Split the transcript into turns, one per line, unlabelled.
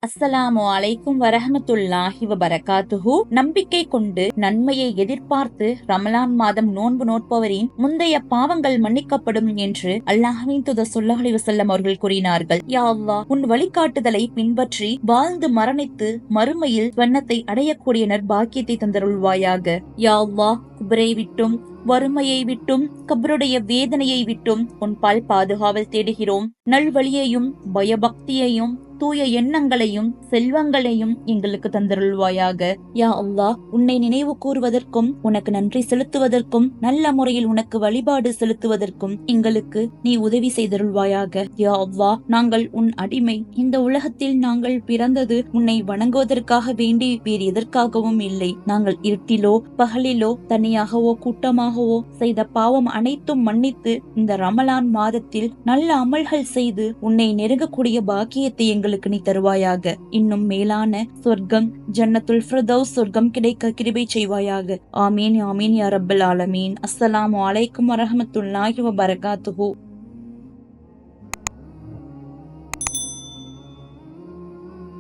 அஸ்ஸலாமு அலைக்கும் வரஹ்மத்துல்லாஹி வபரகாத்துஹு. நம்பிக்கை கொண்டு நன்மையை எதிர்பார்த்து ரமலான் மாதம் நோன்பு நோட்பவரின் முந்தைய பாவங்கள் மன்னிக்கப்படும் என்று அல்லாஹ்வின் தூதர் ஸல்லல்லாஹு அலைஹி வஸல்லம் அவர்கள் கூறினார்கள். யா அல்லாஹ், உன் வழிகாட்டுதலை பின்பற்றி வாழ்ந்து மரணித்து மறுமையில் ஸ்வர்ணத்தை அடையக்கூடிய நற்பாக்கியத்தை தந்தருள்வாயாக. யா அல்லாஹ், குபரை விட்டும் வறுமையை விட்டும் கபருடைய வேதனையை விட்டும் உன் பால் பாதுகாவல் தேடுகிறோம். நல்வழியையும் பயபக்தியையும் தூய எண்ணங்களையும் செல்வங்களையும் எங்களுக்கு தந்தருள்வாயாக. யா அல்லாஹ், உன்னை நினைவு கூறுவதற்கும் உனக்கு நன்றி செலுத்துவதற்கும் நல்ல முறையில் உனக்கு வழிபாடு செலுத்துவதற்கும் எங்களுக்கு நீ உதவி செய்தருள்வாயாக. யா அல்லாஹ், நாங்கள் உன் அடிமை. இந்த உலகத்தில் நாங்கள் பிறந்தது உன்னை வணங்குவதற்காக வேண்டி வேறு எதற்காகவும் இல்லை. நாங்கள் இருட்டிலோ பகலிலோ தனியாகவோ கூட்டமாகவோ செய்த பாவம் அனைத்தும் மன்னித்து இந்த ரமலான் மாதத்தில் நல்ல அமல்கள் செய்து உன்னை நெருங்கக்கூடிய பாக்கியத்தை எங்களுக்கு நீ தருவாயாக. இன்னும் மேலான சொர்க்கம் ஜன்னத்துல் ஃபிர்தௌஸ் சொர்க்கம் கிடைக்க கிருபை செய்வாயாக. ஆமீன் ஆமீன் யா ரப்பல் ஆலமீன். அஸ்ஸலாமு அலைக்கும் வரஹ்மத்துல்லாஹி வபரகாத்துஹு.